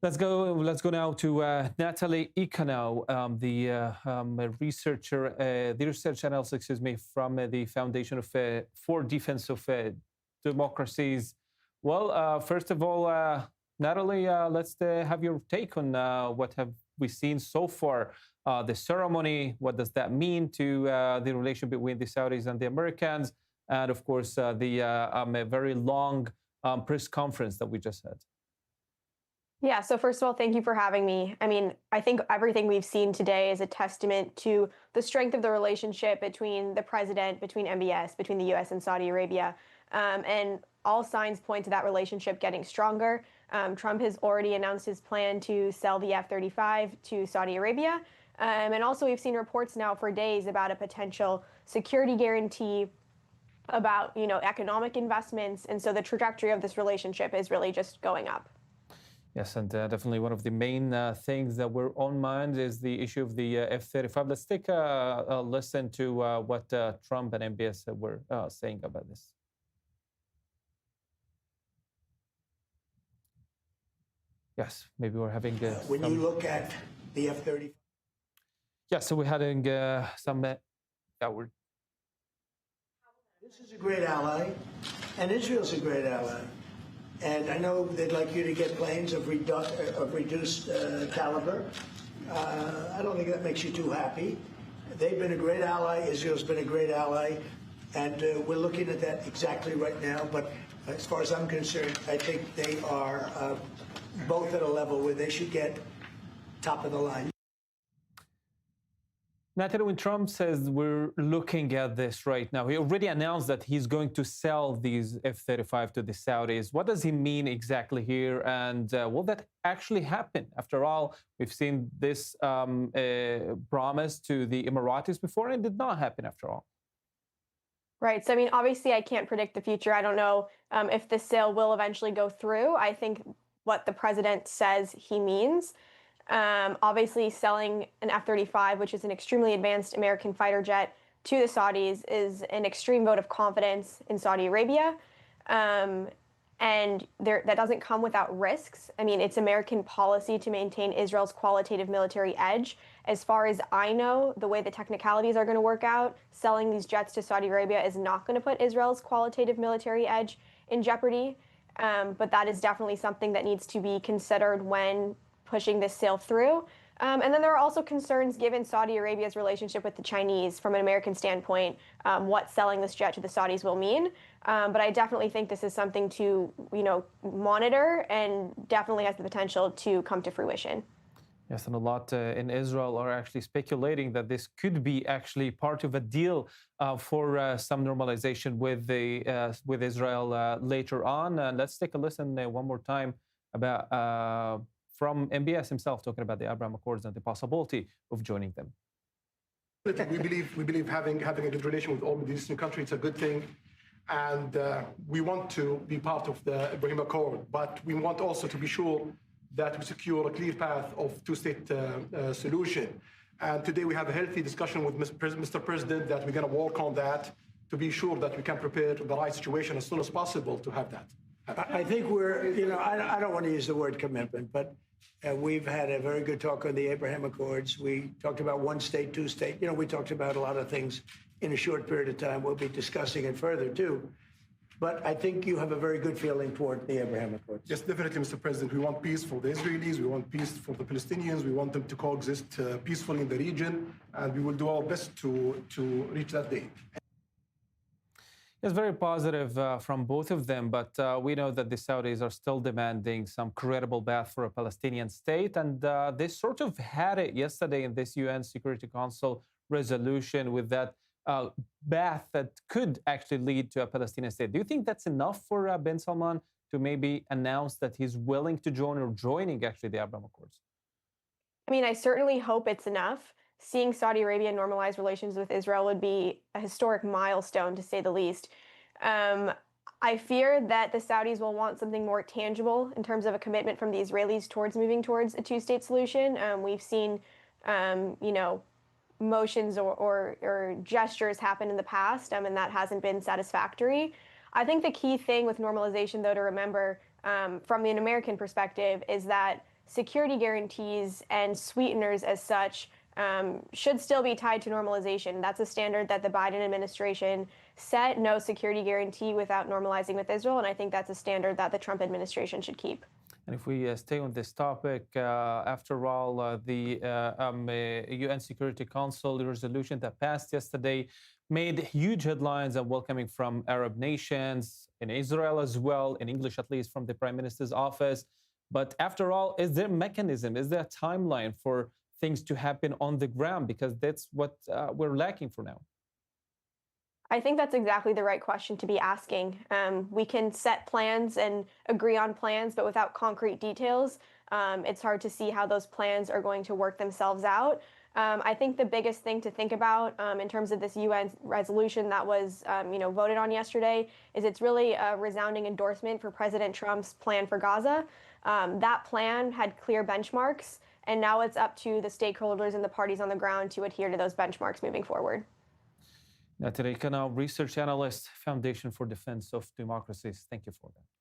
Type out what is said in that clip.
Let's go now to Natalie Ecanow, the research analyst, excuse me, from the Foundation for Defense of Democracies. Well, first of all, Natalie, let's have your take on what have we seen so far. The ceremony, what does that mean to the relation between the Saudis and the Americans? And of course, a very long press conference that we just had. Yeah, so first of all, thank you for having me. I mean, I think everything we've seen today is a testament to the strength of the relationship between the president, between MBS, between the US and Saudi Arabia. And all signs point to that relationship getting stronger. Trump has already announced his plan to sell the F-35 to Saudi Arabia. And also we've seen reports now for days about a potential security guarantee, about, economic investments. And so the trajectory of this relationship is really just going up. Yes, and definitely one of the main things that were on mind is the issue of the F-35. Let's take a listen to what Trump and MBS were saying about this. Yes, maybe we're having when you look at the F-35. Yeah, so we're having some. This is a great ally, and Israel's a great ally. And I know they'd like you to get planes of reduced caliber. I don't think that makes you too happy. They've been a great ally. Israel's been a great ally. And we're looking at that exactly right now. But as far as I'm concerned, I think they are both at a level where they should get top of the line. Natalie, when Trump says we're looking at this right now, he already announced that he's going to sell these F-35 to the Saudis. What does he mean exactly here? And will that actually happen? After all, we've seen this promise to the Emiratis before, and it did not happen after all. Right. So, I mean, obviously, I can't predict the future. I don't know if the sale will eventually go through. I think what the president says he means. Obviously, selling an F-35, which is an extremely advanced American fighter jet, to the Saudis is an extreme vote of confidence in Saudi Arabia. And that doesn't come without risks. I mean, it's American policy to maintain Israel's qualitative military edge. As far as I know, the way the technicalities are going to work out, selling these jets to Saudi Arabia is not going to put Israel's qualitative military edge in jeopardy. But that is definitely something that needs to be considered when pushing this sale through. And then there are also concerns given Saudi Arabia's relationship with the Chinese from an American standpoint, what selling this jet to the Saudis will mean. But I definitely think this is something to, monitor and definitely has the potential to come to fruition. Yes, and a lot in Israel are actually speculating that this could be actually part of a deal for some normalization with Israel later on. And let's take a listen one more time about from MBS himself talking about the Abraham Accords and the possibility of joining them. We believe having a good relation with all Middle Eastern countries is a good thing, and we want to be part of the Abraham Accord. But we want also to be sure that we secure a clear path of two-state solution. And today we have a healthy discussion with Mr. President that we're going to work on that to be sure that we can prepare the right situation as soon as possible to have that. I think we're, I don't want to use the word commitment, but we've had a very good talk on the Abraham Accords. We talked about one state, two state. We talked about a lot of things in a short period of time. We'll be discussing it further, too. But I think you have a very good feeling toward the Abraham Accords. Yes, definitely, Mr. President. We want peace for the Israelis. We want peace for the Palestinians. We want them to coexist peacefully in the region. And we will do our best to reach that day. It's very positive from both of them, but we know that the Saudis are still demanding some credible path for a Palestinian state, and they sort of had it yesterday in this UN Security Council resolution with that path that could actually lead to a Palestinian state. Do you think that's enough for bin Salman to maybe announce that he's willing to join or joining actually the Abraham Accords? I mean, I certainly hope it's enough. Seeing Saudi Arabia normalize relations with Israel would be a historic milestone, to say the least. I fear that the Saudis will want something more tangible in terms of a commitment from the Israelis towards moving towards a two-state solution. We've seen, motions or gestures happen in the past, and that hasn't been satisfactory. I think the key thing with normalization, though, to remember from an American perspective is that security guarantees and sweeteners as such should still be tied to normalization. That's a standard that the Biden administration set, no security guarantee without normalizing with Israel. And I think that's a standard that the Trump administration should keep. And if we stay on this topic, after all, the UN Security Council resolution that passed yesterday made huge headlines and welcoming from Arab nations, in Israel as well, in English at least, from the Prime Minister's office. But after all, is there a mechanism? Is there a timeline for things to happen on the ground? Because that's what we're lacking for now. I think that's exactly the right question to be asking. We can set plans and agree on plans, but without concrete details, it's hard to see how those plans are going to work themselves out. I think the biggest thing to think about in terms of this UN resolution that was, voted on yesterday is it's really a resounding endorsement for President Trump's plan for Gaza. That plan had clear benchmarks, and now it's up to the stakeholders and the parties on the ground to adhere to those benchmarks moving forward. Natalie Ecanow, research analyst, Foundation for Defense of Democracies. Thank you for that.